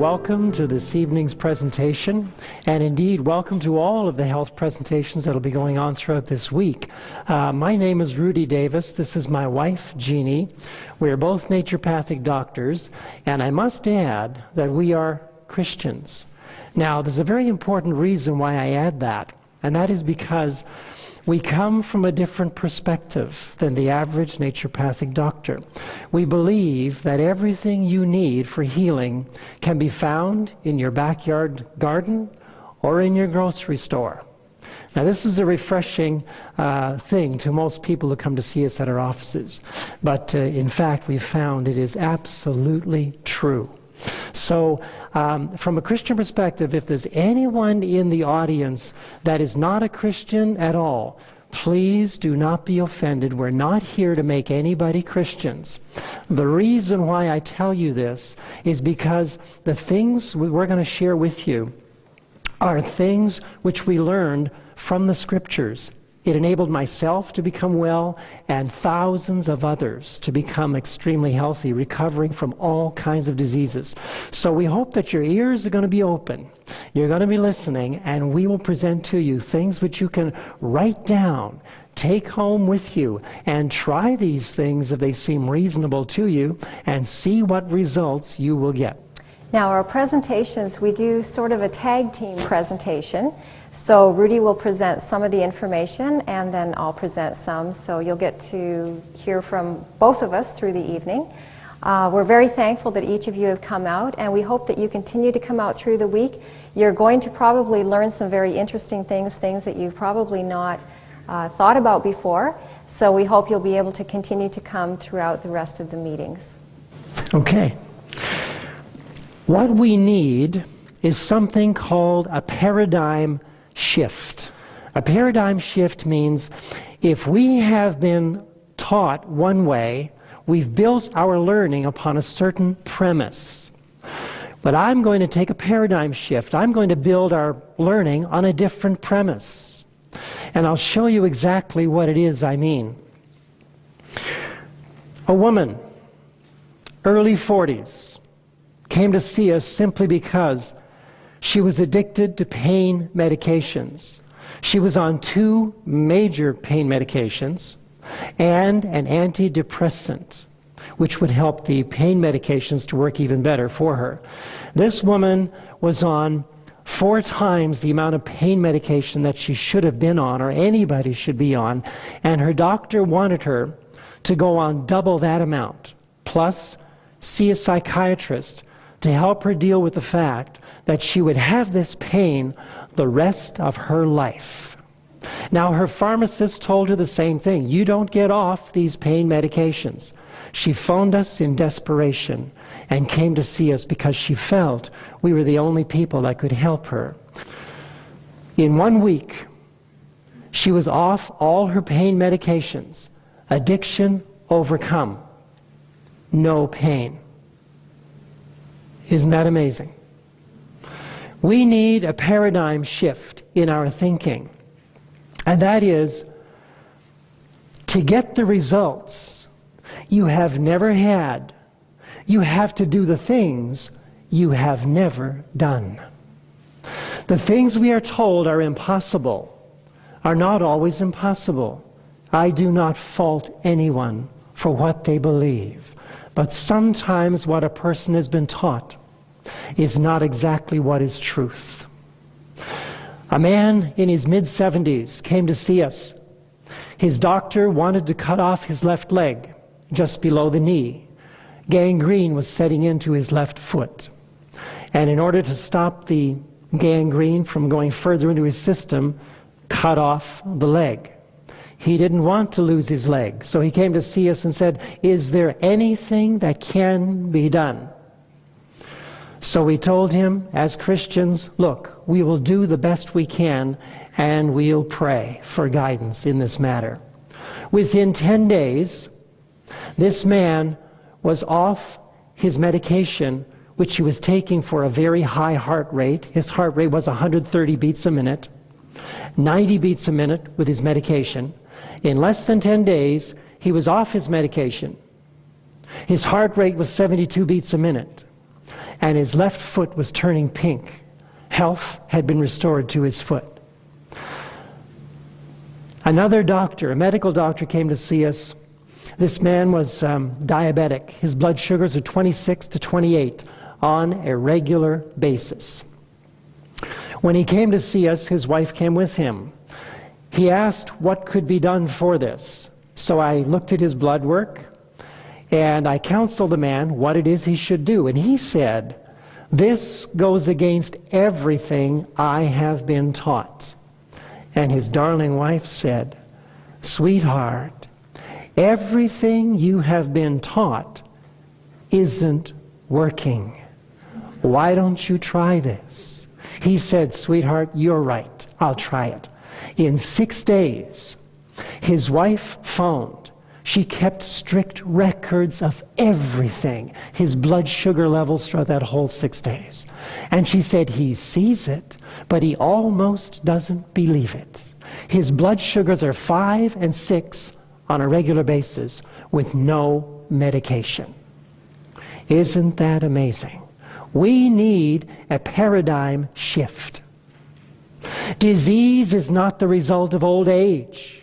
welcome to this evening's presentation, and indeed welcome to all of the health presentations that will be going on throughout this week. My name is Rudy Davis. This is my wife, Jeannie. We are both naturopathic doctors, and I must add that we are Christians. Now, there's a very important reason why I add that, and that is because we come from a different perspective than the average naturopathic doctor. We believe that everything you need for healing can be found in your backyard garden or in your grocery store. Now, this is a refreshing thing to most people who come to see us at our offices. But in fact, we've found it is absolutely true. So, from a Christian perspective, if there's anyone in the audience that is not a Christian at all, please do not be offended. We're not here to make anybody Christians. The reason why I tell you this is because the things we're going to share with you are things which we learned from the Scriptures. It enabled myself to become well and thousands of others to become extremely healthy, recovering from all kinds of diseases. So we hope that your ears are going to be open. You're going to be listening, and we will present to you things which you can write down, take home with you, and try these things if they seem reasonable to you, and see what results you will get. Now, our presentations, we do sort of a tag team presentation. So Rudy will present some of the information, and then I'll present some. So you'll get to hear from both of us through the evening. We're very thankful that each of you have come out, and we hope that you continue to come out through the week. You're going to probably learn some very interesting things that you've probably not thought about before. So we hope you'll be able to continue to come throughout the rest of the meetings. Okay. What we need is something called a paradigm shift. A paradigm shift means if we have been taught one way, we've built our learning upon a certain premise. But I'm going to take a paradigm shift. I'm going to build our learning on a different premise. And I'll show you exactly what it is I mean. A woman, early 40s, came to see us simply because she was addicted to pain medications. She was on 2 major pain medications and an antidepressant, which would help the pain medications to work even better for her. This woman was on 4 times the amount of pain medication that she should have been on, or anybody should be on, and her doctor wanted her to go on double that amount, plus see a psychiatrist to help her deal with the fact that she would have this pain the rest of her life. Now, her pharmacist told her the same thing. You don't get off these pain medications. She phoned us in desperation and came to see us because she felt we were the only people that could help her. In 1 week, she was off all her pain medications. Addiction overcome. No pain. Isn't that amazing? We need a paradigm shift in our thinking. And that is, to get the results you have never had, you have to do the things you have never done. The things we are told are impossible are not always impossible. I do not fault anyone for what they believe. But sometimes what a person has been taught is not exactly what is truth. A man in his mid-70s came to see us. His doctor wanted to cut off his left leg, just below the knee. Gangrene was setting into his left foot. And in order to stop the gangrene from going further into his system, cut off the leg. He didn't want to lose his leg, so he came to see us and said, "Is there anything that can be done?" So we told him, as Christians, look, we will do the best we can, and we'll pray for guidance in this matter. Within 10 days, this man was off his medication, which he was taking for a very high heart rate. His heart rate was 130 beats a minute, 90 beats a minute with his medication. In less than 10 days, he was off his medication. His heart rate was 72 beats a minute. and his left foot was turning pink. Health had been restored to his foot. Another doctor, a medical doctor, came to see us. This man was diabetic. His blood sugars are 26 to 28 on a regular basis. When he came to see us, his wife came with him. He asked what could be done for this. So I looked at his blood work, and I counseled the man what it is he should do. And he said, "This goes against everything I have been taught." And his darling wife said, "Sweetheart, everything you have been taught isn't working. Why don't you try this?" He said, "Sweetheart, you're right. I'll try it." In 6 days, his wife phoned. She kept strict records of everything, his blood sugar levels throughout that whole 6 days. And she said he sees it, but he almost doesn't believe it. His blood sugars are 5 and 6 on a regular basis with no medication. Isn't that amazing? We need a paradigm shift. Disease is not the result of old age.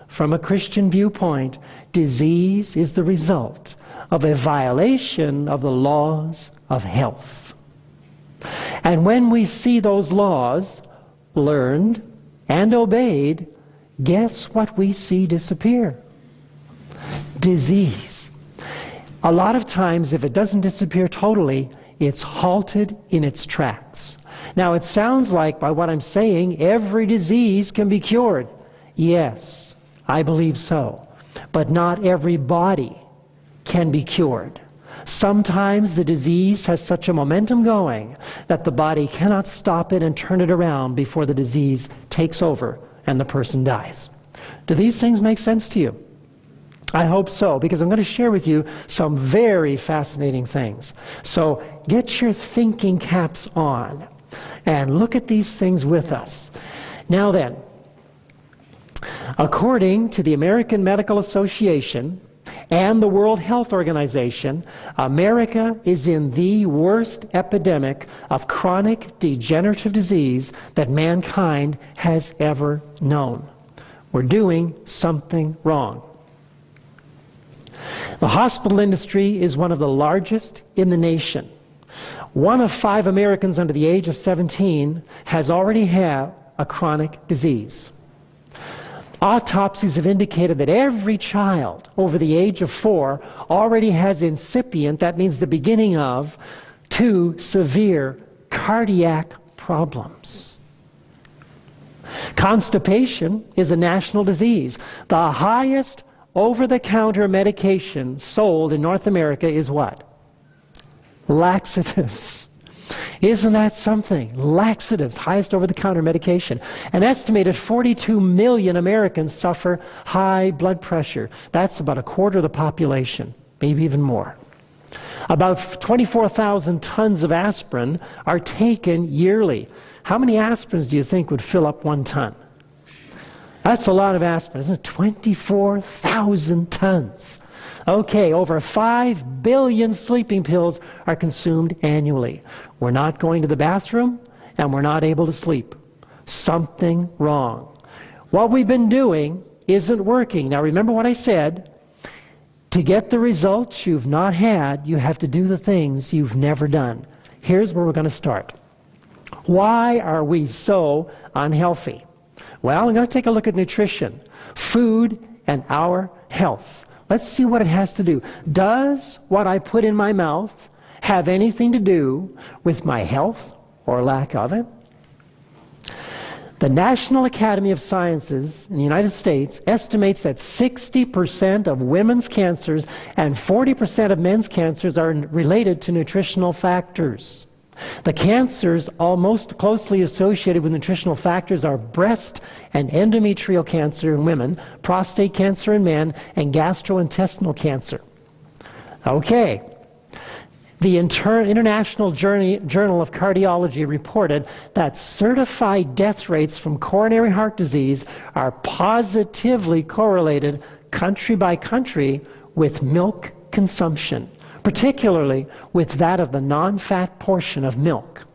From a Christian viewpoint, disease is the result of a violation of the laws of health. And when we see those laws learned and obeyed, guess what we see disappear? Disease. A lot of times, if it doesn't disappear totally, it's halted in its tracks. Now, it sounds like, by what I'm saying, every disease can be cured. Yes, I believe so. But not every body can be cured. Sometimes the disease has such a momentum going that the body cannot stop it and turn it around before the disease takes over and the person dies. Do these things make sense to you? I hope so, because I'm going to share with you some very fascinating things. So get your thinking caps on and look at these things with us. Now then, according to the American Medical Association and the World Health Organization, America is in the worst epidemic of chronic degenerative disease that mankind has ever known. We're doing something wrong. The hospital industry is one of the largest in the nation. 1 of 5 Americans under the age of 17 has already had a chronic disease. Autopsies have indicated that every child over the age of 4 already has incipient, that means the beginning of, 2 severe cardiac problems. Constipation is a national disease. The highest over-the-counter medication sold in North America is what? Laxatives. Isn't that something? Laxatives, highest over-the-counter medication. An estimated 42 million Americans suffer high blood pressure. That's about a quarter of the population, maybe even more. About 24,000 tons of aspirin are taken yearly. How many aspirins do you think would fill up 1 ton? That's a lot of aspirin, isn't it? 24,000 tons. Okay, over 5 billion sleeping pills are consumed annually. We're not going to the bathroom, and we're not able to sleep. Something wrong. What we've been doing isn't working. Now remember what I said. To get the results you've not had, you have to do the things you've never done. Here's where we're going to start. Why are we so unhealthy? Well, I'm going to take a look at nutrition, food, and our health. Let's see what it has to do. Does what I put in my mouth have anything to do with my health or lack of it? The National Academy of Sciences in the United States estimates that 60% of women's cancers and 40% of men's cancers are related to nutritional factors. The cancers all most closely associated with nutritional factors are breast and endometrial cancer in women, prostate cancer in men, and gastrointestinal cancer. Okay. The International Journal of Cardiology reported that certified death rates from coronary heart disease are positively correlated country by country with milk consumption. particularly with that of the non-fat portion of milk.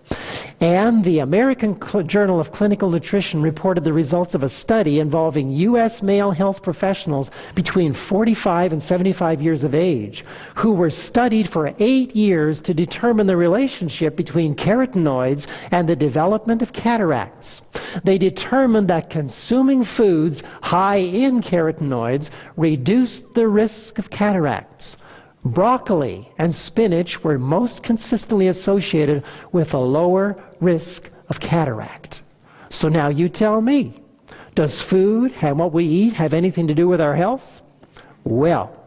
And the American Journal of Clinical Nutrition reported the results of a study involving U.S. male health professionals between 45 and 75 years of age, who were studied for 8 years to determine the relationship between carotenoids and the development of cataracts. They determined that consuming foods high in carotenoids reduced the risk of cataracts. Broccoli and spinach were most consistently associated with a lower risk of cataract. So now you tell me, does food and what we eat have anything to do with our health? Well,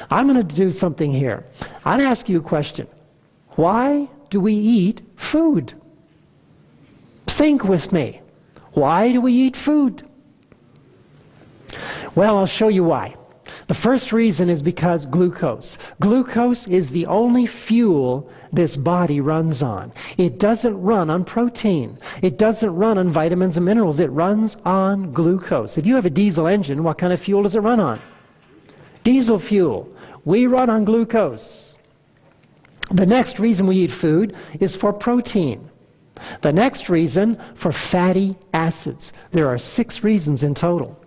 I'm going to do something here. I'll ask you a question. Why do we eat food? Think with me. Why do we eat food? Well, I'll show you why. The first reason is because glucose. Glucose is the only fuel this body runs on. It doesn't run on protein. It doesn't run on vitamins and minerals. It runs on glucose. If you have a diesel engine, what kind of fuel does it run on? Diesel fuel. We run on glucose. The next reason we eat food is for protein. The next reason for fatty acids. There are 6 reasons in total.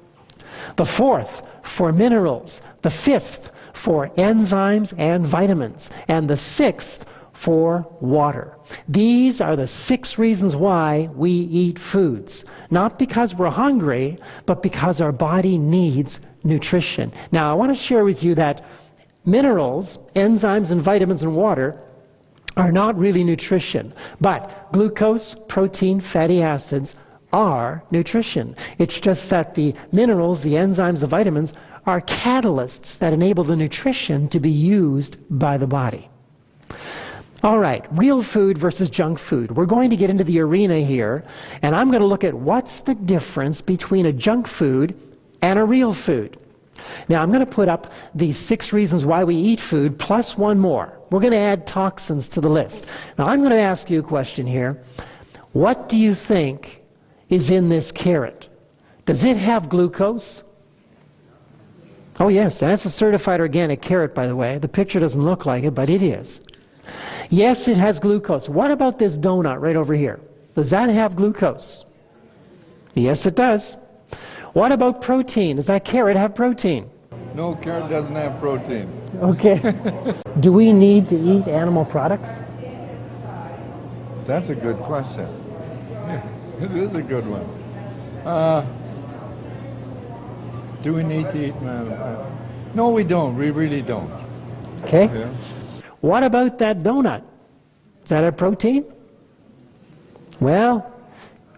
The fourth, for minerals. The fifth, for enzymes and vitamins. And the sixth, for water. These are the 6 reasons why we eat foods. Not because we're hungry, but because our body needs nutrition. Now, I want to share with you that minerals, enzymes, and vitamins and water are not really nutrition. But glucose, protein, fatty acids are nutrition. It's just that the minerals, the enzymes, the vitamins are catalysts that enable the nutrition to be used by the body. All right, real food versus junk food. We're going to get into the arena here, and I'm going to look at what's the difference between a junk food and a real food. Now, I'm going to put up the 6 reasons why we eat food, plus one more. We're going to add toxins to the list. Now, I'm going to ask you a question here. What do you think is in this carrot? Does it have glucose? Oh yes, that's a certified organic carrot, by the way. The picture doesn't look like it, but it is. Yes, it has glucose. What about this donut right over here? Does that have glucose? Yes, it does. What about protein? Does that carrot have protein? No, carrot doesn't have protein. Okay. Do we need to eat animal products? That's a good question. It is a good one. Do we need to eat man? No, we don't. We really don't. Okay. Yeah. What about that donut? Does that have protein? Well,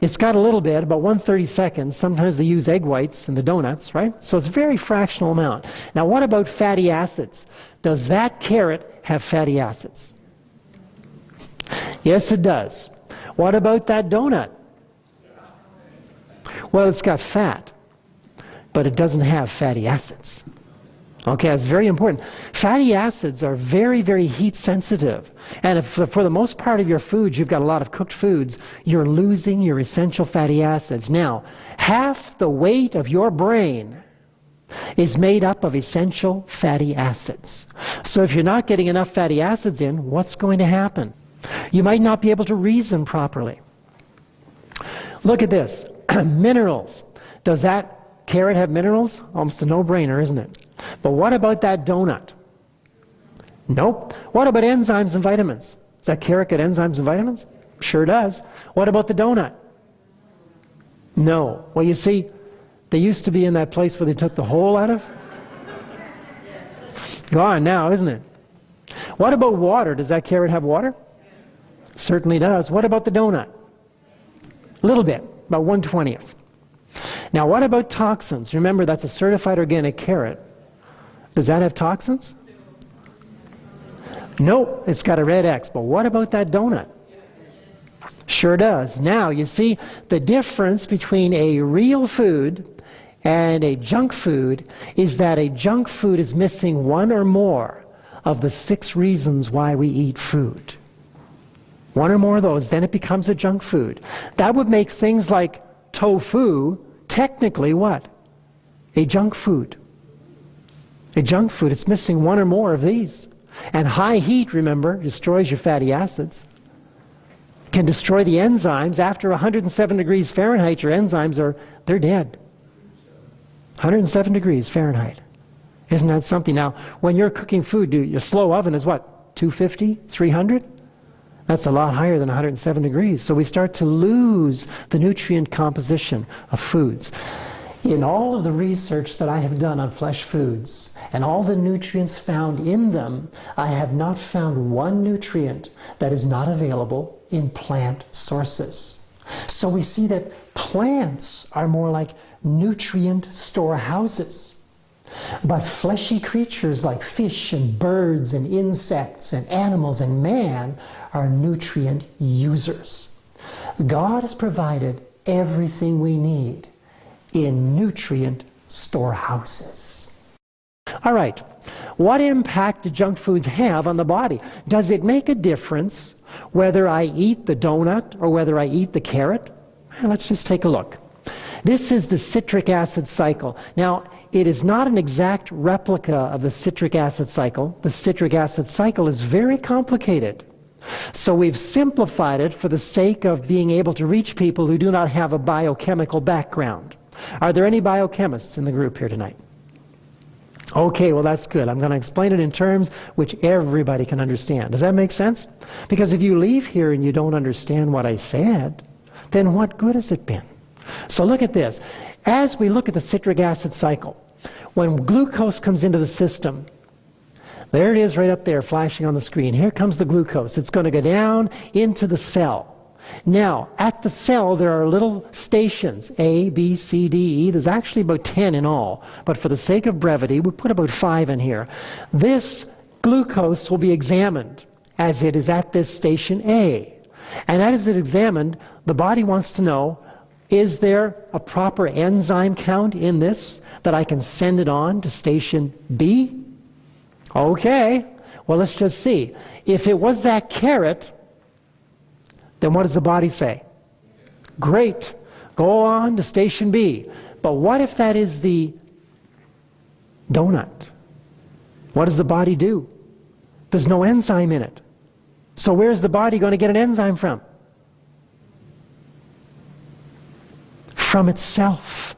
it's got a little bit, about 1/32. Sometimes they use egg whites in the donuts, right? So it's a very fractional amount. Now, what about fatty acids? Does that carrot have fatty acids? Yes, it does. What about that donut? Well, it's got fat, but it doesn't have fatty acids. Okay, that's very important. Fatty acids are very, very heat sensitive. And if for the most part of your foods, you've got a lot of cooked foods, you're losing your essential fatty acids. Now, half the weight of your brain is made up of essential fatty acids. So if you're not getting enough fatty acids in, what's going to happen? You might not be able to reason properly. Look at this. Minerals. Does that carrot have minerals? Almost a no-brainer, isn't it? But what about that donut? Nope. What about enzymes and vitamins? Does that carrot get enzymes and vitamins? Sure does. What about the donut? No. Well, you see, they used to be in that place where they took the hole out of. Gone now, isn't it? What about water? Does that carrot have water? Certainly does. What about the donut? A little bit, about 1/20. Now, what about toxins? Remember, that's a certified organic carrot. Does that have toxins? Nope, it's got a red X. But what about that donut? Sure does. Now, you see, the difference between a real food and a junk food is that a junk food is missing one or more of the 6 reasons why we eat food. One or more of those, then it becomes a junk food. That would make things like tofu technically what? A junk food. A junk food. It's missing one or more of these. And high heat, remember, destroys your fatty acids. Can destroy the enzymes. After 107 degrees Fahrenheit, your enzymes they're dead. 107 degrees Fahrenheit. Isn't that something? Now, when you're cooking food, your slow oven is what? 250? 300? That's a lot higher than 107 degrees. So we start to lose the nutrient composition of foods. In all of the research that I have done on flesh foods and all the nutrients found in them, I have not found one nutrient that is not available in plant sources. So we see that plants are more like nutrient storehouses. But fleshy creatures like fish and birds and insects and animals and man are nutrient users. God has provided everything we need in nutrient storehouses. All right, what impact do junk foods have on the body? Does it make a difference whether I eat the donut or whether I eat the carrot? Well, let's just take a look. This is the citric acid cycle. Now, it is not an exact replica of the citric acid cycle. The citric acid cycle is very complicated. So we've simplified it for the sake of being able to reach people who do not have a biochemical background. Are there any biochemists in the group here tonight? Okay, well that's good. I'm going to explain it in terms which everybody can understand. Does that make sense? Because if you leave here and you don't understand what I said, then what good has it been? So look at this. As we look at the citric acid cycle, when glucose comes into the system, there it is right up there flashing on the screen. Here comes the glucose. It's going to go down into the cell. Now, at the cell, there are little stations, A, B, C, D, E. There's actually about 10 in all. But for the sake of brevity, we put about 5 in here. This glucose will be examined as it is at this station A. And as it's examined, the body wants to know, is there a proper enzyme count in this that I can send it on to station B? Okay, well let's just see. If it was that carrot, then what does the body say? Great, go on to station B. But what if that is the donut? What does the body do? There's no enzyme in it. So where's the body going to get an enzyme from? From itself.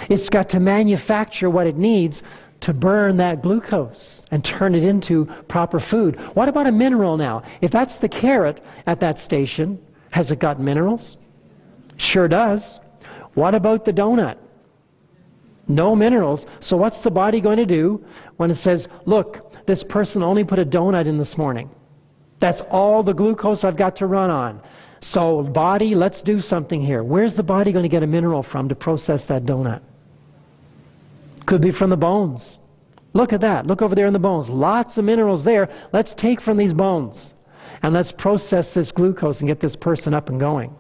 It's got to manufacture what it needs to burn that glucose and turn it into proper food. What about a mineral now? If that's the carrot at that station, has it got minerals? Sure does. What about the donut? No minerals. So what's the body going to do when it says, look, this person only put a donut in this morning. That's all the glucose I've got to run on. So body, let's do something here. Where's the body going to get a mineral from to process that donut? Could be from the bones. Look at that. Look over there in the bones. Lots of minerals there. Let's take from these bones and let's process this glucose and get this person up and going.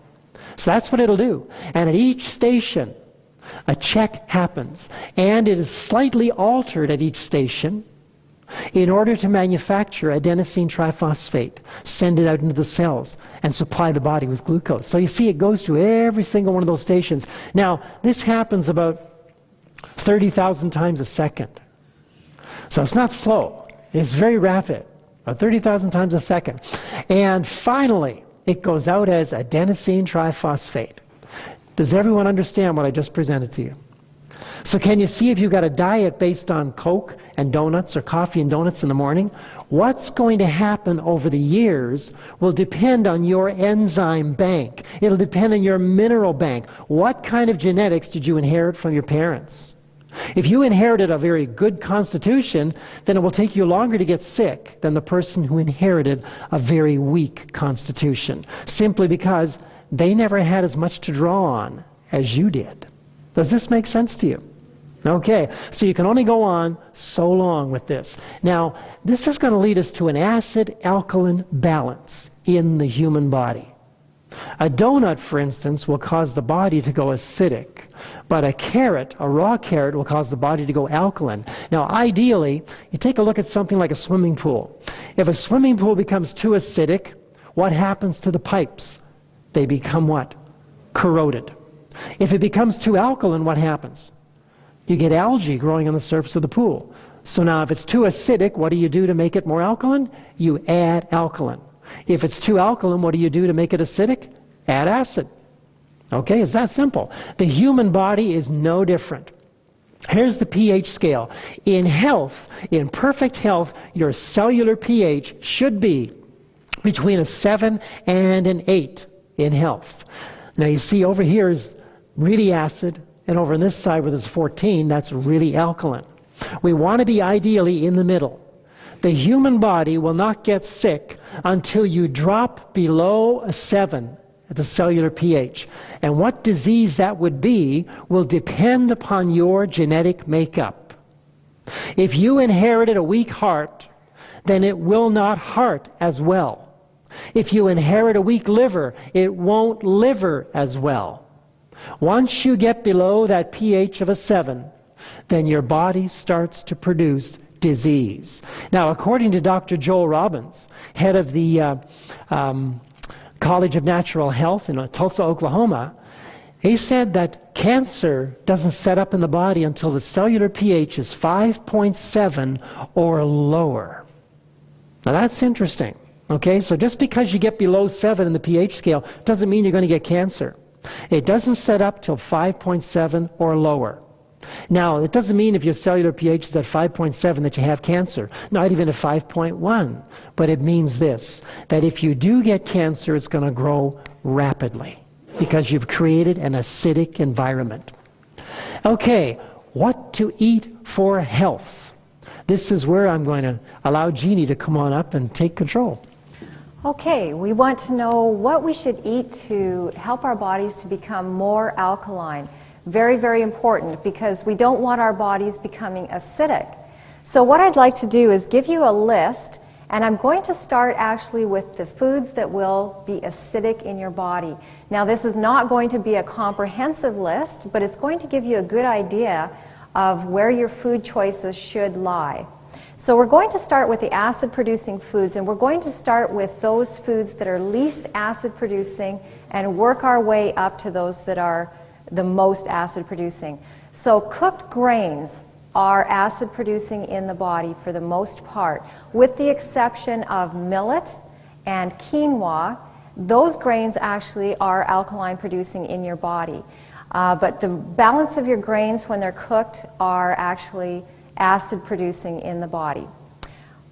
So that's what it'll do. And at each station, a check happens. And it is slightly altered at each station in order to manufacture adenosine triphosphate, send it out into the cells, and supply the body with glucose. So you see, it goes to every single one of those stations. Now, this happens about 30,000 times a second. So it's not slow. It's very rapid, about 30,000 times a second. And finally, it goes out as adenosine triphosphate. Does everyone understand what I just presented to you? So can you see if you've got a diet based on Coke and donuts or coffee and donuts in the morning, what's going to happen over the years will depend on your enzyme bank. It'll depend on your mineral bank. What kind of genetics did you inherit from your parents? If you inherited a very good constitution, then it will take you longer to get sick than the person who inherited a very weak constitution, simply because they never had as much to draw on as you did. Does this make sense to you? Okay, so you can only go on so long with this. Now, this is going to lead us to an acid-alkaline balance in the human body. A donut, for instance, will cause the body to go acidic, but a carrot, a raw carrot, will cause the body to go alkaline. Now, ideally, you take a look at something like a swimming pool. If a swimming pool becomes too acidic, what happens to the pipes? They become what? Corroded. If it becomes too alkaline, what happens? You get algae growing on the surface of the pool. So now if it's too acidic, what do you do to make it more alkaline? You add alkaline. If it's too alkaline, what do you do to make it acidic? Add acid. Okay, it's that simple. The human body is no different. Here's the pH scale. In health, in perfect health, your cellular pH should be between a 7 and an 8 in health. Now you see over here is really acid, and over on this side where there's 14, that's really alkaline. We want to be ideally in the middle. The human body will not get sick until you drop below a 7 at the cellular pH. And what disease that would be will depend upon your genetic makeup. If you inherited a weak heart, then it will not heart as well. If you inherit a weak liver, it won't liver as well. Once you get below that pH of a 7, then your body starts to produce disease. Now, according to Dr. Joel Robbins, head of the College of Natural Health in Tulsa, Oklahoma, he said that cancer doesn't set up in the body until the cellular pH is 5.7 or lower. Now that's interesting. Okay, so just because you get below 7 in the pH scale doesn't mean you're going to get cancer. It doesn't set up till 5.7 or lower. Now, it doesn't mean if your cellular pH is at 5.7 that you have cancer, not even at 5.1. But it means this, that if you do get cancer, it's going to grow rapidly because you've created an acidic environment. Okay, what to eat for health? This is where I'm going to allow Jeannie to come on up and take control. Okay, we want to know what we should eat to help our bodies to become more alkaline. Very, very important, because we don't want our bodies becoming acidic. So what I'd like to do is give you a list, and I'm going to start actually with the foods that will be acidic in your body. Now, this is not going to be a comprehensive list, but it's going to give you a good idea of where your food choices should lie. So we're going to start with the acid-producing foods, and we're going to start with those foods that are least acid-producing and work our way up to those that are the most acid-producing. So cooked grains are acid-producing in the body for the most part, with the exception of millet and quinoa. Those grains actually are alkaline-producing in your body. But the balance of your grains when they're cooked are actually acid-producing in the body.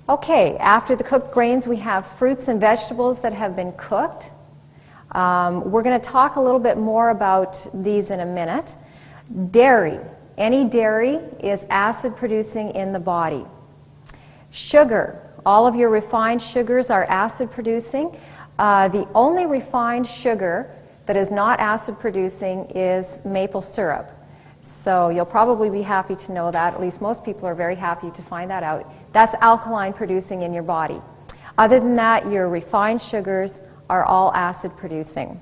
Okay, after the cooked grains, we have fruits and vegetables that have been cooked. We're going to talk a little bit more about these in a minute. Dairy. Any dairy is acid-producing in the body. Sugar. All of your refined sugars are acid-producing. The only refined sugar that is not acid-producing is maple syrup. So you'll probably be happy to know that. At least most people are very happy to find that out. That's alkaline-producing in your body. Other than that, your refined sugars are all acid-producing.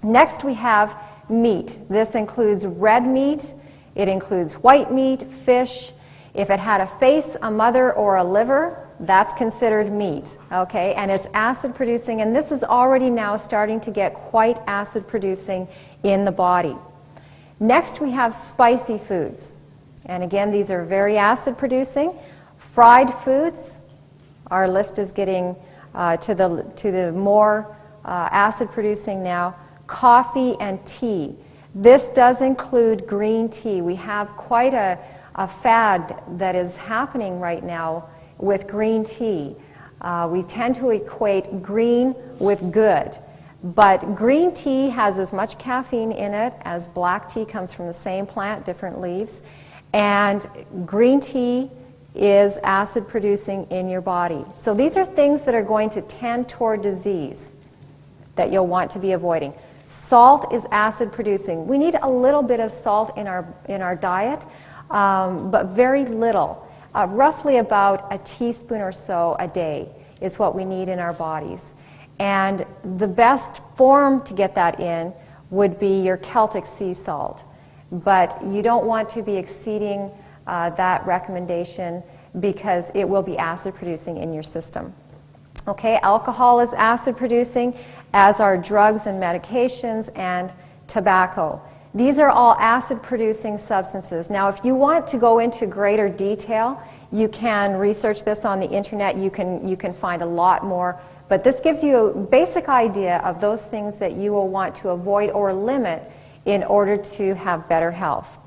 Next we have meat. This includes red meat, it includes white meat, fish. If it had a face, a mother, or a liver, that's considered meat, okay? And it's acid-producing, and this is already now starting to get quite acid-producing in the body. Next we have spicy foods. And again, these are very acid-producing. Fried foods, our list is getting to the more acid-producing now. Coffee and tea. This does include green tea. We have quite a fad that is happening right now with green tea. We tend to equate green with good. But green tea has as much caffeine in it as black tea. Comes from the same plant, different leaves. And green tea is acid producing in your body. So these are things that are going to tend toward disease that you'll want to be avoiding. Salt is acid producing. We need a little bit of salt in our diet, but very little. Roughly about a teaspoon or so a day is what we need in our bodies. And the best form to get that in would be your Celtic sea salt. But you don't want to be exceeding that recommendation because it will be acid producing in your system. Okay, alcohol is acid producing, as are drugs and medications and tobacco. These are all acid producing substances. Now if you want to go into greater detail, You can research this on the internet. You can find a lot more. But this gives you a basic idea of those things that you will want to avoid or limit in order to have better health.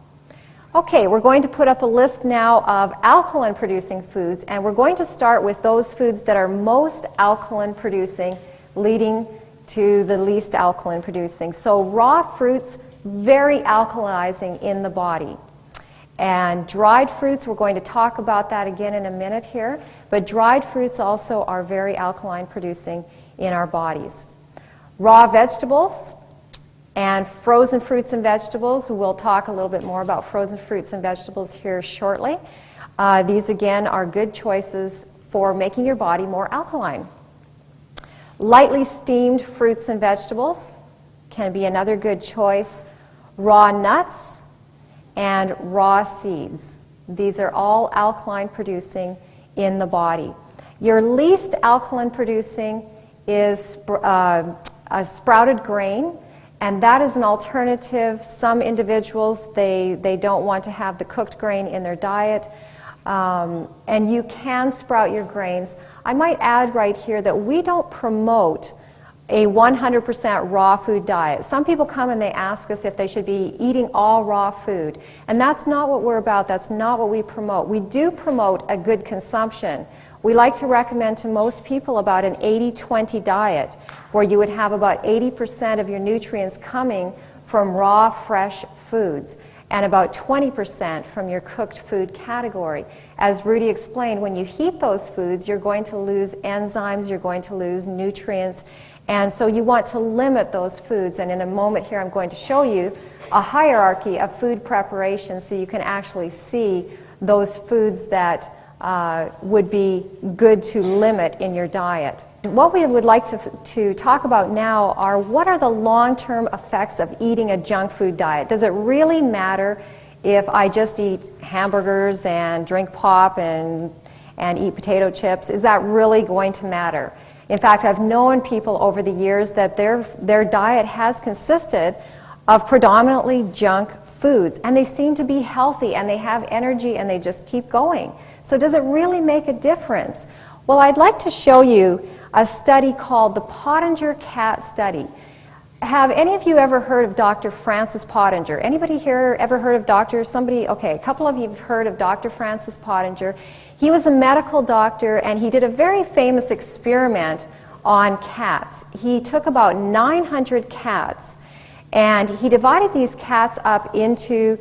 Okay, we're going to put up a list now of alkaline-producing foods, and we're going to start with those foods that are most alkaline-producing, leading to the least alkaline-producing. So raw fruits, very alkalizing in the body. And dried fruits, we're going to talk about that again in a minute here, but dried fruits also are very alkaline-producing in our bodies. Raw vegetables and frozen fruits and vegetables. We'll talk a little bit more about frozen fruits and vegetables here shortly. These, again, are good choices for making your body more alkaline. Lightly steamed fruits and vegetables can be another good choice. Raw nuts and raw seeds. These are all alkaline producing in the body. Your least alkaline producing is a sprouted grain, and that is an alternative. Some individuals, they don't want to have the cooked grain in their diet, and you can sprout your grains. I might add right here that we don't promote a 100% raw food diet. Some people come and they ask us if they should be eating all raw food, and that's not what we're about. That's not what we promote. We do promote a good consumption. We like to recommend to most people about an 80-20 diet, where you would have about 80% of your nutrients coming from raw, fresh foods, and about 20% from your cooked food category. As Rudy explained, when you heat those foods, you're going to lose enzymes, you're going to lose nutrients, and so you want to limit those foods. And in a moment here, I'm going to show you a hierarchy of food preparation so you can actually see those foods that would be good to limit in your diet. What we would like to talk about now are what are the long-term effects of eating a junk food diet. Does it really matter if I just eat hamburgers and drink pop and eat potato chips? Is that really going to matter? In fact, I've known people over the years that their diet has consisted of predominantly junk foods, and they seem to be healthy and they have energy and they just keep going. So does it really make a difference? Well, I'd like to show you a study called the Pottenger Cat Study. Have any of you ever heard of Dr. Francis Pottenger? Anybody here ever heard of Dr. somebody? Okay, a couple of you have heard of Dr. Francis Pottenger. He was a medical doctor, and he did a very famous experiment on cats. He took about 900 cats, and he divided these cats up into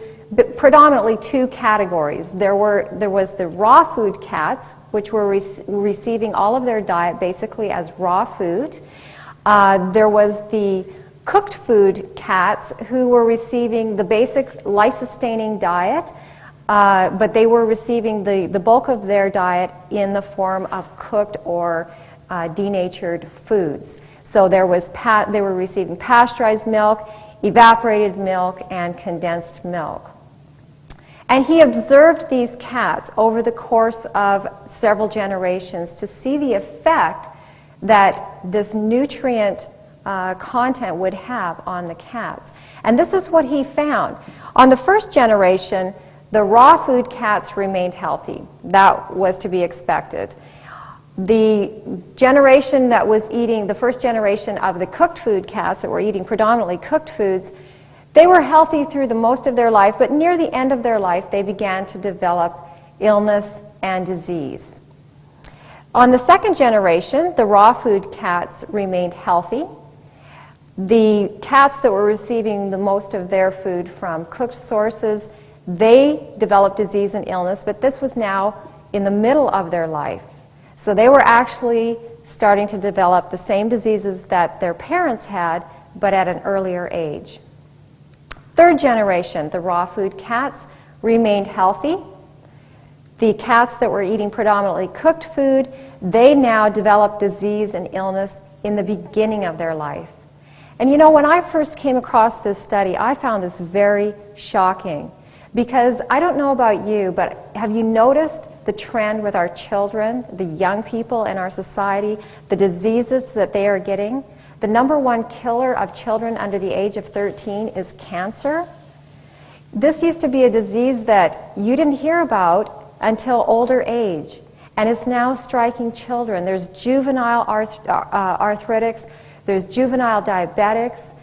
predominantly two categories. There was the raw food cats, which were receiving all of their diet basically as raw food. There was the cooked food cats who were receiving the basic life-sustaining diet, but they were receiving the bulk of their diet in the form of cooked or denatured foods. So they were receiving pasteurized milk, evaporated milk, and condensed milk. And he observed these cats over the course of several generations to see the effect that this nutrient content would have on the cats. And this is what he found. On the first generation, the raw food cats remained healthy. That was to be expected. The generation that was eating, the first generation of the cooked food cats that were eating predominantly cooked foods, they were healthy through the most of their life, but near the end of their life, they began to develop illness and disease. On the second generation, the raw food cats remained healthy. The cats that were receiving the most of their food from cooked sources, they developed disease and illness, but this was now in the middle of their life. So they were actually starting to develop the same diseases that their parents had, but at an earlier age. Third generation, the raw food cats remained healthy. The cats that were eating predominantly cooked food, they now developed disease and illness in the beginning of their life. And you know, when I first came across this study, I found this very shocking. Because I don't know about you, but have you noticed the trend with our children, the young people in our society, the diseases that they are getting? The number one killer of children under the age of 13 is cancer. This used to be a disease that you didn't hear about until older age, and it's now striking children. There's juvenile arthritis, there's juvenile diabetics.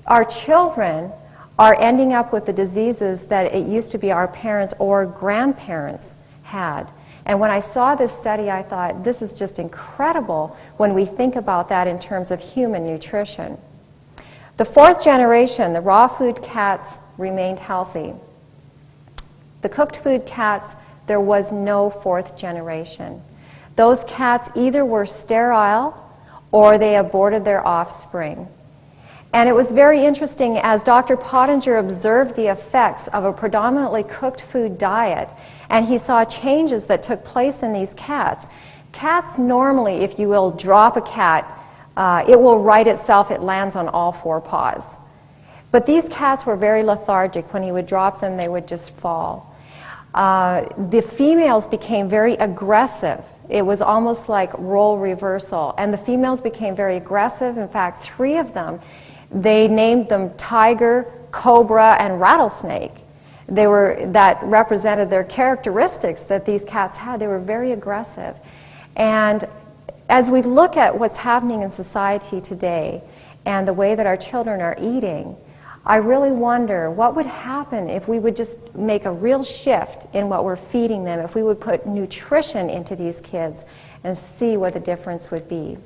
Our children are ending up with the diseases that it used to be our parents or grandparents had. And when I saw this study, I thought, this is just incredible when we think about that in terms of human nutrition. The fourth generation, the raw food cats, remained healthy. The cooked food cats, there was no fourth generation. Those cats either were sterile or they aborted their offspring. And it was very interesting as Dr. Pottinger observed the effects of a predominantly cooked food diet, and he saw changes that took place in these cats. Cats normally, if you will drop a cat, it will right itself, it lands on all four paws. But these cats were very lethargic. When he would drop them, they would just fall. The females became very aggressive. It was almost like role reversal. And the females became very aggressive. In fact, 3 of them, they named them tiger, cobra, and rattlesnake. That represented their characteristics that these cats had. They were very aggressive. And as we look at what's happening in society today and the way that our children are eating, I really wonder what would happen if we would just make a real shift in what we're feeding them, if we would put nutrition into these kids and see what the difference would be.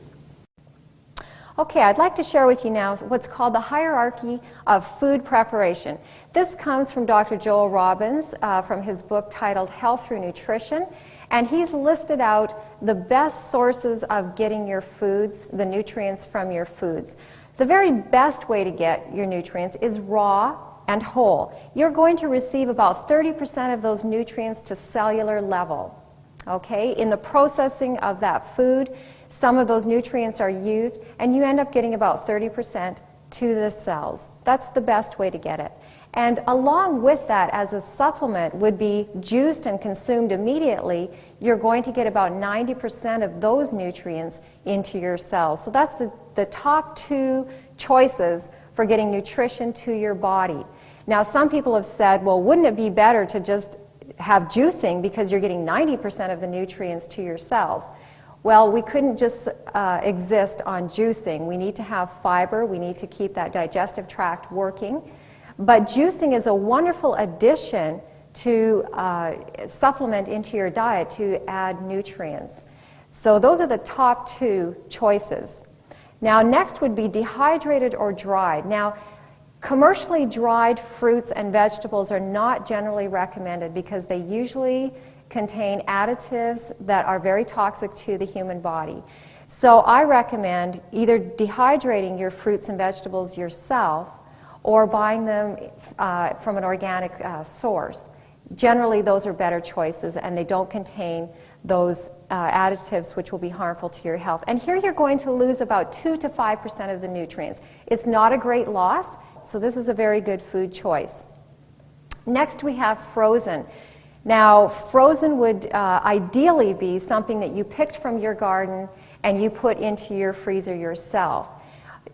Okay, I'd like to share with you now what's called the hierarchy of food preparation. This comes from Dr. Joel Robbins from his book titled Health Through Nutrition, and he's listed out the best sources of getting your foods, the nutrients from your foods. The very best way to get your nutrients is raw and whole. You're going to receive about 30% of those nutrients to cellular level. Okay? In the processing of that food, some of those nutrients are used, and you end up getting about 30% to the cells. That's the best way to get it. And along with that, as a supplement, would be juiced and consumed immediately. You're going to get about 90% of those nutrients into your cells. So that's the top 2 choices for getting nutrition to your body. Now, some people have said, well, wouldn't it be better to just have juicing because you're getting 90% of the nutrients to your cells? Well, we couldn't just exist on juicing. We need to have fiber. We need to keep that digestive tract working. But juicing is a wonderful addition to supplement into your diet to add nutrients. So those are the top 2 choices. Now, next would be dehydrated or dried. Now, commercially dried fruits and vegetables are not generally recommended because they usually contain additives that are very toxic to the human body. So I recommend either dehydrating your fruits and vegetables yourself or buying them from an organic source. Generally, those are better choices, and they don't contain those additives which will be harmful to your health. And here you're going to lose about 2 to 5% of the nutrients. It's not a great loss, so this is a very good food choice. Next, we have frozen. Now, frozen would ideally be something that you picked from your garden and you put into your freezer yourself.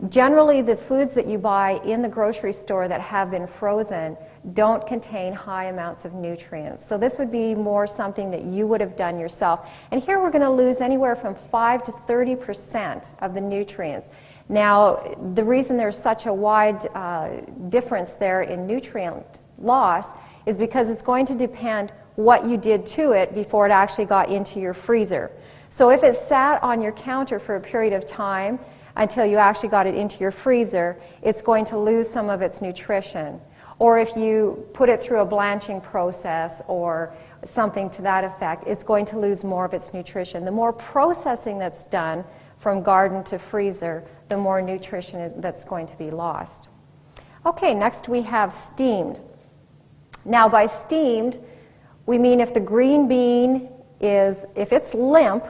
Generally, the foods that you buy in the grocery store that have been frozen don't contain high amounts of nutrients. So this would be more something that you would have done yourself. And here we're going to lose anywhere from 5 to 30% of the nutrients. Now, the reason there's such a wide difference there in nutrient loss is because it's going to depend what you did to it before it actually got into your freezer. So if it sat on your counter for a period of time until you actually got it into your freezer, it's going to lose some of its nutrition. Or if you put it through a blanching process or something to that effect, it's going to lose more of its nutrition. The more processing that's done from garden to freezer, the more nutrition that's going to be lost. Okay, next we have steamed. Now, by steamed, we mean if the green bean if it's limp,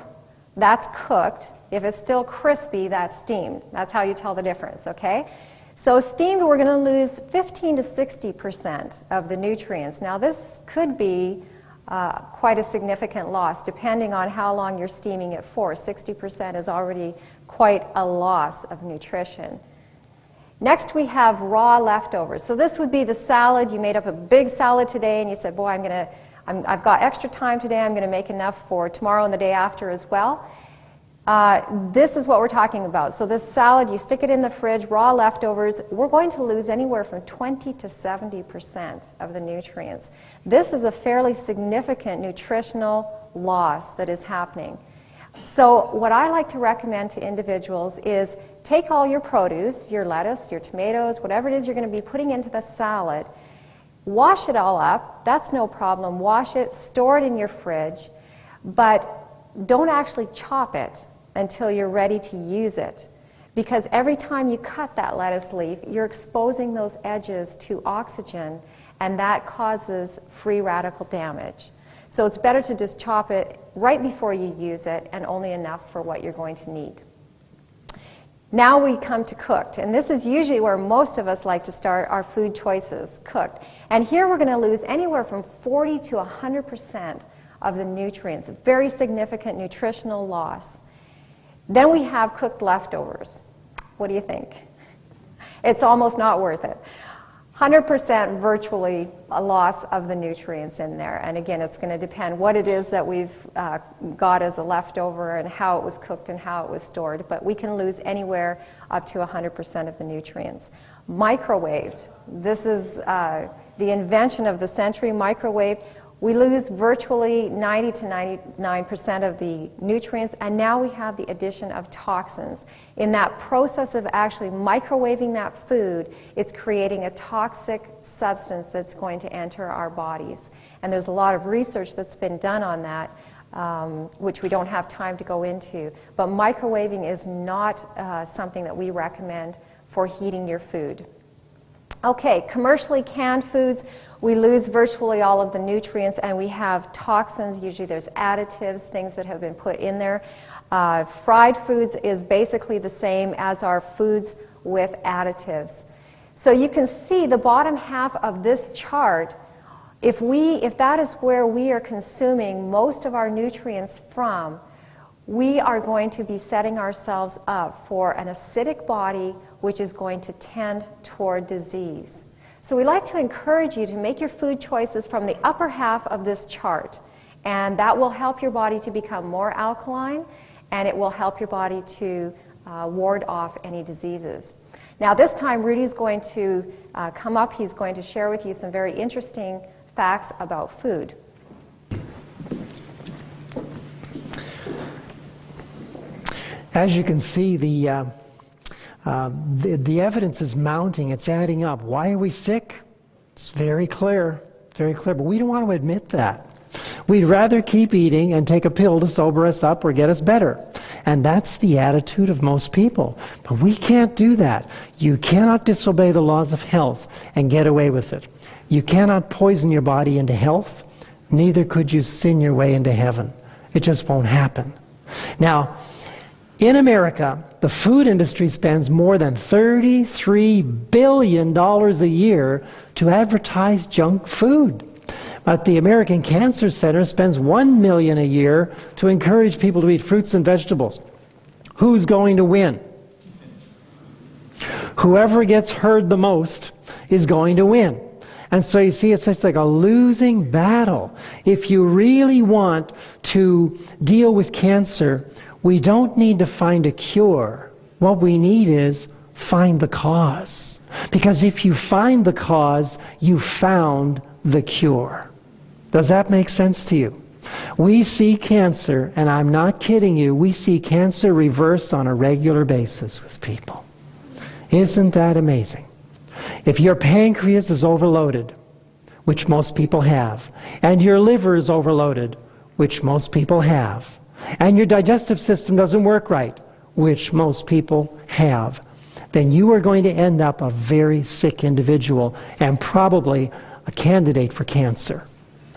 that's cooked. If it's still crispy, that's steamed. That's how you tell the difference, okay? So steamed, we're going to lose 15 to 60% of the nutrients. Now, this could be quite a significant loss, depending on how long you're steaming it for. 60% is already quite a loss of nutrition. Next, we have raw leftovers. So this would be the salad. You made up a big salad today, and you said, boy, I've got extra time today, I'm going to make enough for tomorrow and the day after as well. This is what we're talking about. So this salad, you stick it in the fridge, raw leftovers, we're going to lose anywhere from 20 to 70% of the nutrients. This is a fairly significant nutritional loss that is happening. So what I like to recommend to individuals is take all your produce, your lettuce, your tomatoes, whatever it is you're going to be putting into the salad, wash it all up, that's no problem, wash it, store it in your fridge, but don't actually chop it until you're ready to use it. Because every time you cut that lettuce leaf, you're exposing those edges to oxygen, and that causes free radical damage. So it's better to just chop it right before you use it, and only enough for what you're going to need. Now we come to cooked, and this is usually where most of us like to start our food choices, cooked. And here we're going to lose anywhere from 40 to 100% of the nutrients, very significant nutritional loss. Then we have cooked leftovers. What do you think? It's almost not worth it. 100% virtually a loss of the nutrients in there. And again, it's going to depend what it is that we've got as a leftover and how it was cooked and how it was stored. But we can lose anywhere up to 100% of the nutrients. Microwaved. This is the invention of the century, microwave. We lose virtually 90 to 99% of the nutrients, and now we have the addition of toxins. In that process of actually microwaving that food, it's creating a toxic substance that's going to enter our bodies. And there's a lot of research that's been done on that, which we don't have time to go into. But microwaving is not something that we recommend for heating your food. Okay, commercially canned foods, we lose virtually all of the nutrients, and we have toxins. Usually there's additives, things that have been put in there. Fried foods is basically the same as our foods with additives. So you can see the bottom half of this chart, if that is where we are consuming most of our nutrients from, we are going to be setting ourselves up for an acidic body, which is going to tend toward disease. So we like to encourage you to make your food choices from the upper half of this chart, and that will help your body to become more alkaline, and it will help your body to ward off any diseases. Now this time Rudy's going to come up. He's going to share with you some very interesting facts about food. As you can see, the evidence is mounting. It's adding up. Why are we sick? It's very clear, but we don't want to admit that. We'd rather keep eating and take a pill to sober us up or get us better. And that's the attitude of most people. But we can't do that. You cannot disobey the laws of health and get away with it. You cannot poison your body into health. Neither could you sin your way into heaven. It just won't happen. Now, in America, the food industry spends more than $33 billion a year to advertise junk food. But the American Cancer Center spends $1 million a year to encourage people to eat fruits and vegetables. Who's going to win? Whoever gets heard the most is going to win. And so you see, it's like a losing battle. If you really want to deal with cancer, we don't need to find a cure. What we need is find the cause. Because if you find the cause, you found the cure. Does that make sense to you? We see cancer, and I'm not kidding you, we see cancer reverse on a regular basis with people. Isn't that amazing? If your pancreas is overloaded, which most people have, and your liver is overloaded, which most people have, and your digestive system doesn't work right, which most people have, then you are going to end up a very sick individual and probably a candidate for cancer.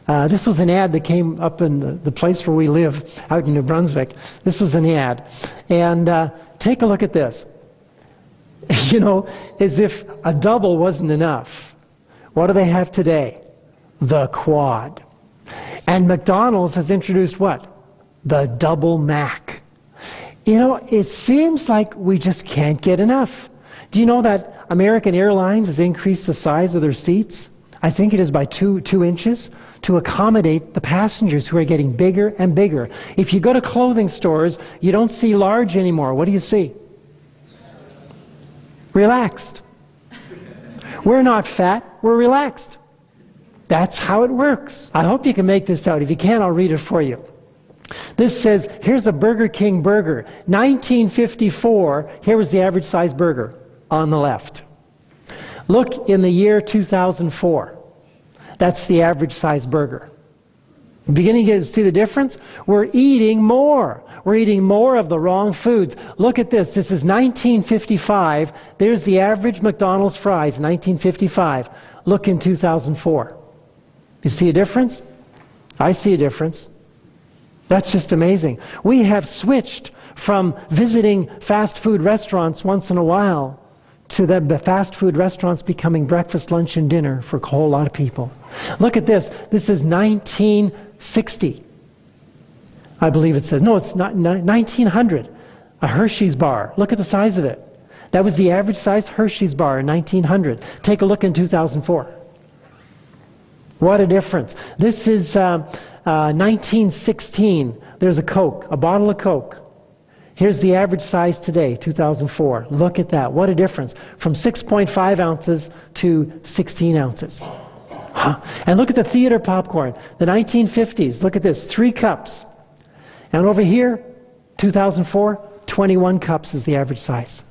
This was an ad that came up in the place where we live, out in New Brunswick. This was an ad. And take a look at this. You know, as if a double wasn't enough. What do they have today? The Quad. And McDonald's has introduced what? The Double Mac. You know, it seems like we just can't get enough. Do you know that American Airlines has increased the size of their seats? I think it is by 2 inches, to accommodate the passengers who are getting bigger and bigger. If you go to clothing stores, you don't see large anymore. What do you see? Relaxed. We're not fat, we're relaxed. That's how it works. I hope you can make this out. If you can't, I'll read it for you. This says, here's a Burger King burger. 1954, here was the average size burger on the left. Look in the year 2004. That's the average size burger. Beginning to see the difference? We're eating more. We're eating more of the wrong foods. Look at this. This is 1955. There's the average McDonald's fries, 1955. Look in 2004. You see a difference? I see a difference. That's just amazing. We have switched from visiting fast food restaurants once in a while to the fast food restaurants becoming breakfast, lunch, and dinner for a whole lot of people. Look at this. This is 1960. I believe it says. No, it's not 1900. A Hershey's bar. Look at the size of it. That was the average size Hershey's bar in 1900. Take a look in 2004. What a difference. This is 1916. There's a Coke, a bottle of Coke. Here's the average size today, 2004. Look at that. What a difference. From 6.5 ounces to 16 ounces. Huh. And look at the theater popcorn. The 1950s. Look at this. 3 cups. And over here, 2004, 21 cups is the average size.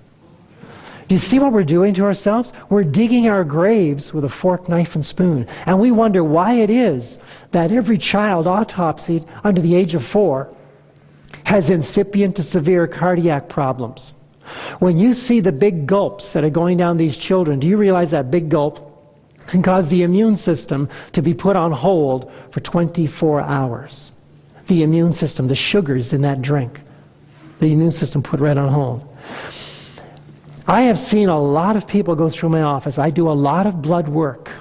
Do you see what we're doing to ourselves? We're digging our graves with a fork, knife, and spoon. And we wonder why it is that every child autopsied under the age of 4 has incipient to severe cardiac problems. When you see the big gulps that are going down these children, do you realize that big gulp can cause the immune system to be put on hold for 24 hours? The immune system, the sugars in that drink, the immune system put right on hold. I have seen a lot of people go through my office. I do a lot of blood work.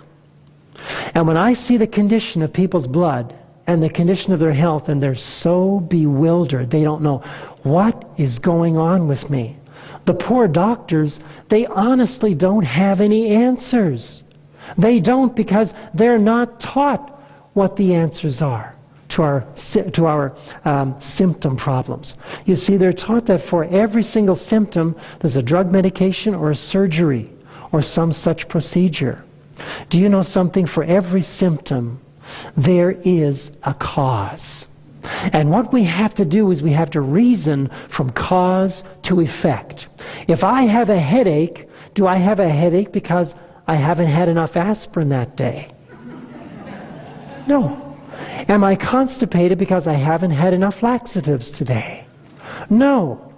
And when I see the condition of people's blood and the condition of their health, and they're so bewildered, they don't know what is going on with me. The poor doctors, they honestly don't have any answers. They don't, because they're not taught what the answers are to our symptom problems. You see, they're taught that for every single symptom, there's a drug medication or a surgery or some such procedure. Do you know something? For every symptom, there is a cause. And what we have to do is we have to reason from cause to effect. If I have a headache, do I have a headache because I haven't had enough aspirin that day? No. Am I constipated because I haven't had enough laxatives today? No.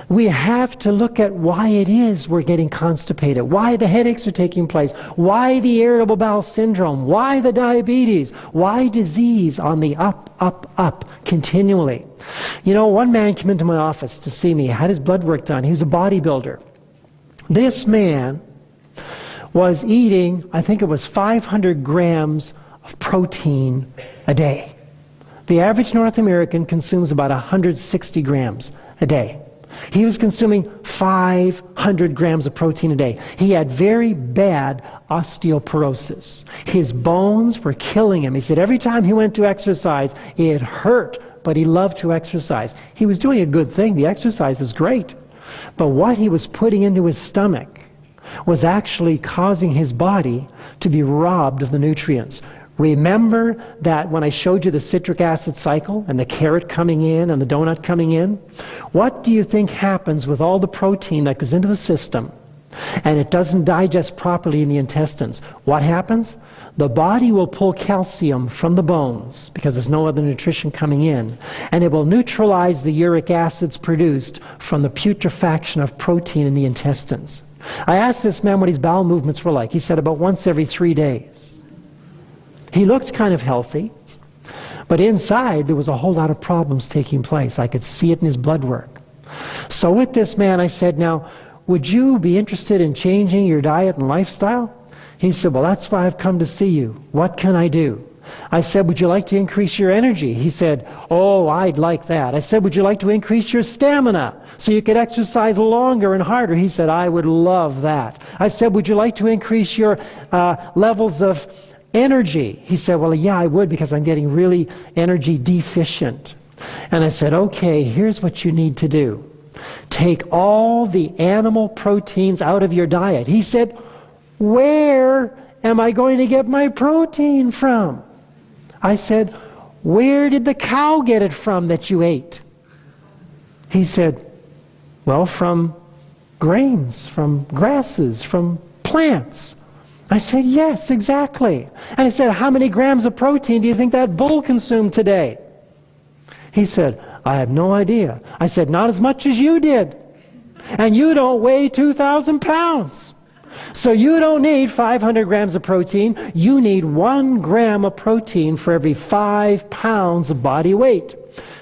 We have to look at why it is we're getting constipated, why the headaches are taking place, why the irritable bowel syndrome, why the diabetes, why disease on the up continually. You know, one man came into my office to see me, had his blood work done. He was a bodybuilder. This man was eating, I think it was 500 grams of protein a day. The average North American consumes about 160 grams a day. He was consuming 500 grams of protein a day. He had very bad osteoporosis. His bones were killing him. He said every time he went to exercise, it hurt, but he loved to exercise. He was doing a good thing. The exercise is great. But what he was putting into his stomach was actually causing his body to be robbed of the nutrients. Remember that when I showed you the citric acid cycle and the carrot coming in and the donut coming in? What do you think happens with all the protein that goes into the system and it doesn't digest properly in the intestines? What happens? The body will pull calcium from the bones because there's no other nutrition coming in, and it will neutralize the uric acids produced from the putrefaction of protein in the intestines. I asked this man what his bowel movements were like. He said about once every 3 days. He looked kind of healthy, but inside there was a whole lot of problems taking place. I could see it in his blood work. So with this man I said, now, would you be interested in changing your diet and lifestyle? He said, well, that's why I've come to see you. What can I do? I said, would you like to increase your energy? He said, oh, I'd like that. I said, would you like to increase your stamina so you could exercise longer and harder? He said, I would love that. I said, would you like to increase your levels of energy. He said, well, yeah, I would because I'm getting really energy deficient. And I said, okay, here's what you need to do. Take all the animal proteins out of your diet. He said, where am I going to get my protein from? I said, where did the cow get it from that you ate? He said, well, from grains, from grasses, from plants. I said, yes, exactly. And I said, how many grams of protein do you think that bull consumed today? He said, I have no idea. I said, not as much as you did. And you don't weigh 2,000 pounds. So you don't need 500 grams of protein. You need 1 gram of protein for every 5 pounds of body weight.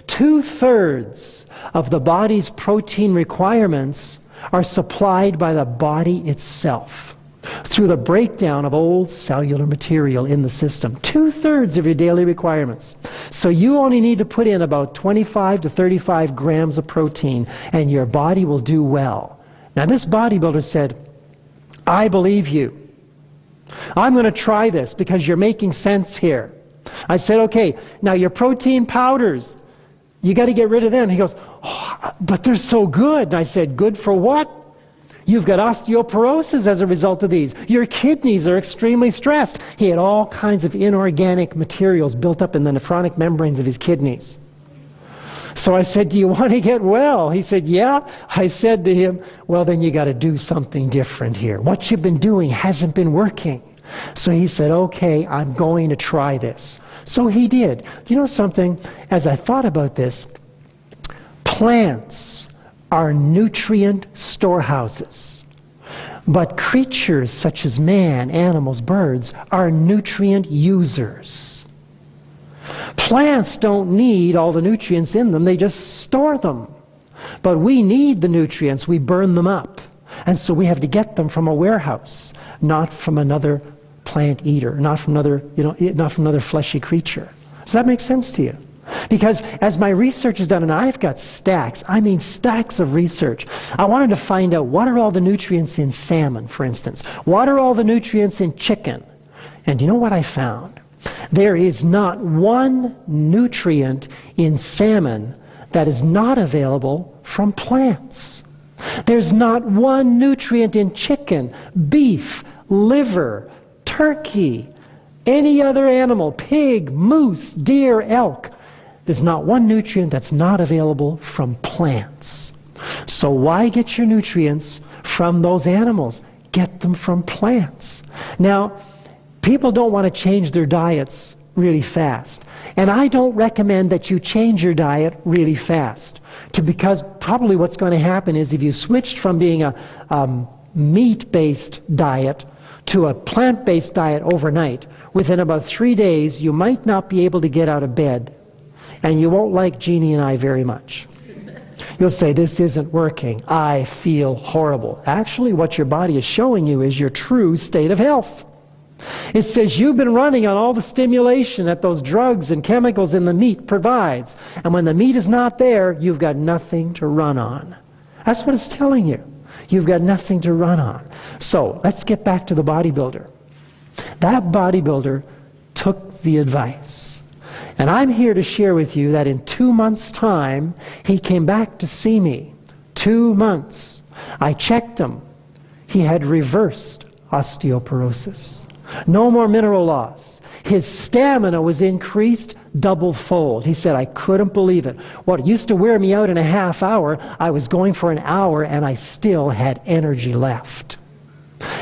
2/3 of the body's protein requirements are supplied by the body itself through the breakdown of old cellular material in the system. 2/3 of your daily requirements. So you only need to put in about 25 to 35 grams of protein and your body will do well. Now this bodybuilder said, I believe you. I'm going to try this because you're making sense here. I said, okay, now your protein powders, you got to get rid of them. He goes, oh, but they're so good. And I said, good for what? You've got osteoporosis as a result of these. Your kidneys are extremely stressed. He had all kinds of inorganic materials built up in the nephrotic membranes of his kidneys. So I said, do you want to get well? He said, yeah. I said to him, well, then you got to do something different here. What you've been doing hasn't been working. So he said, okay, I'm going to try this. So he did. Do you know something? As I thought about this, plants are nutrient storehouses. But creatures such as man, animals, birds, are nutrient users. Plants don't need all the nutrients in them, they just store them. But we need the nutrients, we burn them up. And so we have to get them from a warehouse, not from another plant eater, not from another fleshy creature. Does that make sense to you? Because as my research is done, and I've got stacks, I mean stacks of research, I wanted to find out what are all the nutrients in salmon, for instance. What are all the nutrients in chicken? And you know what I found? There is not one nutrient in salmon that is not available from plants. There's not one nutrient in chicken, beef, liver, turkey, any other animal, pig, moose, deer, elk. There's not one nutrient that's not available from plants. So why get your nutrients from those animals? Get them from plants. Now, people don't want to change their diets really fast. And I don't recommend that you change your diet really fast. Because probably what's going to happen is if you switched from being a meat-based diet to a plant-based diet overnight, within about 3 days you might not be able to get out of bed. And you won't like Jeannie and I very much. You'll say, this isn't working. I feel horrible. Actually, what your body is showing you is your true state of health. It says you've been running on all the stimulation that those drugs and chemicals in the meat provides. And when the meat is not there, you've got nothing to run on. That's what it's telling you. You've got nothing to run on. So let's get back to the bodybuilder. That bodybuilder took the advice. And I'm here to share with you that in 2 months' time, he came back to see me. 2 months. I checked him. He had reversed osteoporosis. No more mineral loss. His stamina was increased double-fold. He said, I couldn't believe it. What used to wear me out in a half hour, I was going for an hour and I still had energy left.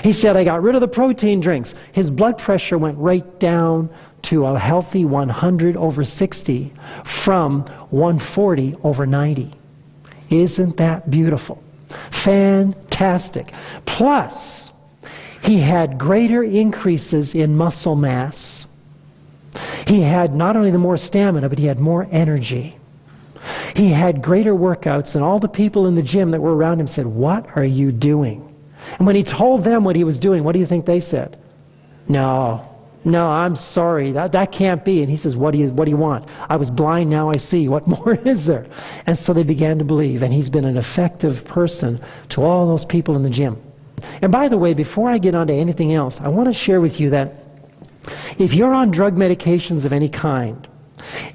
He said, I got rid of the protein drinks. His blood pressure went right down to a healthy 100/60 from 140/90. Isn't that beautiful? Fantastic. Plus, he had greater increases in muscle mass. He had not only the more stamina, but he had more energy. He had greater workouts, and all the people in the gym that were around him said, what are you doing? And when he told them what he was doing, what do you think they said? No, I'm sorry, that can't be. And he says, what do you want? I was blind, now I see. What more is there? And so they began to believe, and he's been an effective person to all those people in the gym. And by the way, before I get on to anything else, I want to share with you that If you're on drug medications of any kind,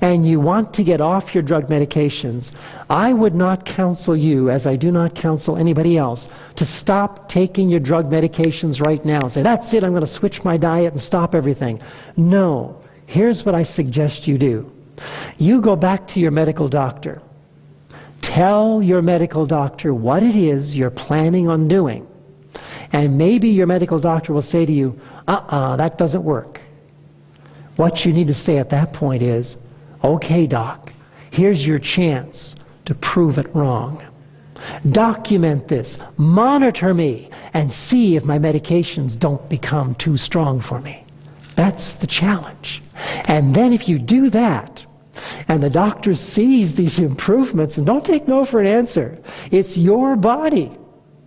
and you want to get off your drug medications, I would not counsel you, as I do not counsel anybody else, to stop taking your drug medications right now. Say, that's it, I'm going to switch my diet and stop everything. No. Here's what I suggest you do. You go back to your medical doctor. Tell your medical doctor what it is you're planning on doing. And maybe your medical doctor will say to you, that doesn't work. What you need to say at that point is, okay, doc, here's your chance to prove it wrong. Document this, monitor me, and see if my medications don't become too strong for me. That's the challenge. And then if you do that, and the doctor sees these improvements, and don't take no for an answer. It's your body.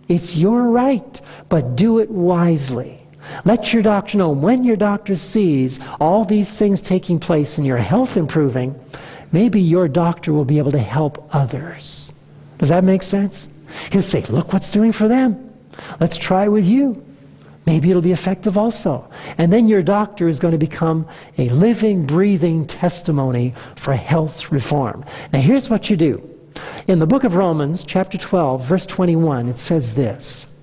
It's your right. But do it wisely. Let your doctor know. When your doctor sees all these things taking place and your health improving, maybe your doctor will be able to help others. Does that make sense? He'll say, look what's doing for them. Let's try with you. Maybe it'll be effective also. And then your doctor is going to become a living, breathing testimony for health reform. Now here's what you do. In the book of Romans, chapter 12, verse 21, it says this,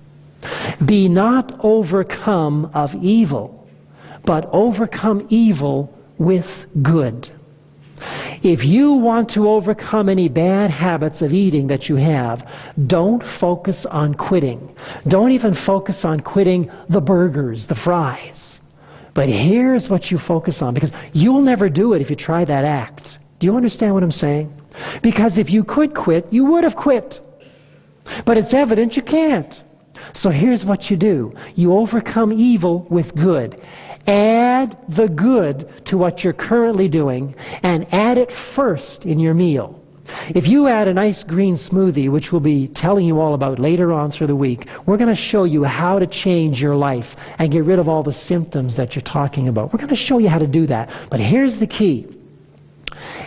be not overcome of evil, but overcome evil with good. If you want to overcome any bad habits of eating that you have, don't focus on quitting. Don't even focus on quitting the burgers, the fries. But here's what you focus on, because you'll never do it if you try that act. Do you understand what I'm saying? Because if you could quit, you would have quit. But it's evident you can't. So here's what you do. You overcome evil with good. Add the good to what you're currently doing, and add it first in your meal. If you add a nice green smoothie, which we'll be telling you all about later on through the week, we're going to show you how to change your life and get rid of all the symptoms that you're talking about. We're going to show you how to do that. But here's the key.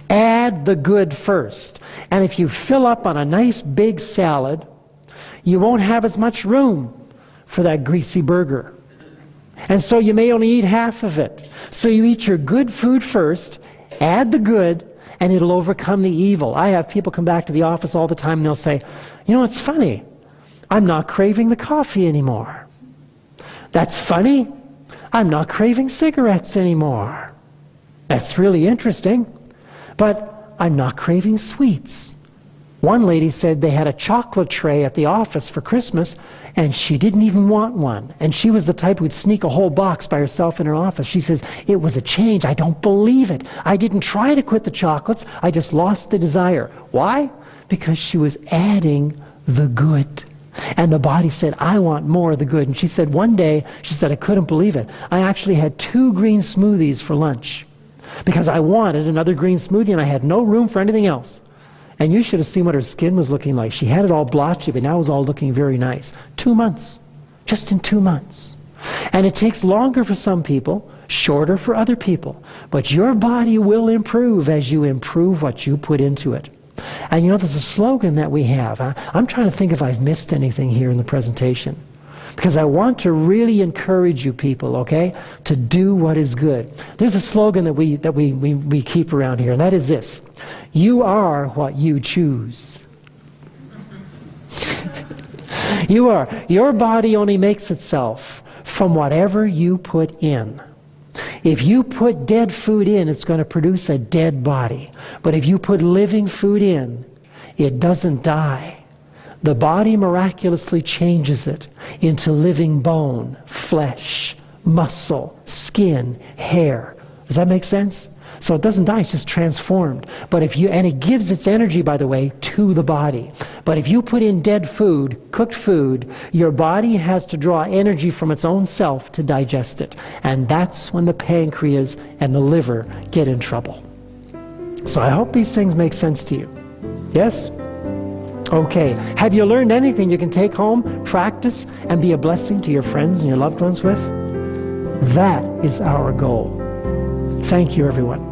Add the good first. And if you fill up on a nice big salad, you won't have as much room for that greasy burger. And so you may only eat half of it. So you eat your good food first, add the good, and it'll overcome the evil. I have people come back to the office all the time and they'll say, you know, it's funny, I'm not craving the coffee anymore. That's funny, I'm not craving cigarettes anymore. That's really interesting, but I'm not craving sweets. One lady said they had a chocolate tray at the office for Christmas, and she didn't even want one. And she was the type who would sneak a whole box by herself in her office. She says, it was a change. I don't believe it. I didn't try to quit the chocolates. I just lost the desire. Why? Because she was adding the good. And the body said, I want more of the good. And she said, one day, she said, I couldn't believe it. I actually had 2 green smoothies for lunch because I wanted another green smoothie and I had no room for anything else. And you should have seen what her skin was looking like. She had it all blotchy, but now it was all looking very nice. 2 months. Just in 2 months. And it takes longer for some people, shorter for other people. But your body will improve as you improve what you put into it. And you know, there's a slogan that we have. I'm trying to think if I've missed anything here in the presentation. Because I want to really encourage you people, okay, to do what is good. There's a slogan that we keep around here, and that is this. You are what you choose. You are. Your body only makes itself from whatever you put in. If you put dead food in, it's going to produce a dead body. But if you put living food in, it doesn't die. The body miraculously changes it into living bone, flesh, muscle, skin, hair. Does that make sense? So it doesn't die, it's just transformed. But if you, and it gives its energy, by the way, to the body. But if you put in dead food, cooked food, your body has to draw energy from its own self to digest it. And that's when the pancreas and the liver get in trouble. So I hope these things make sense to you. Yes? Okay. Have you learned anything you can take home, practice, and be a blessing to your friends and your loved ones with? That is our goal. Thank you, everyone.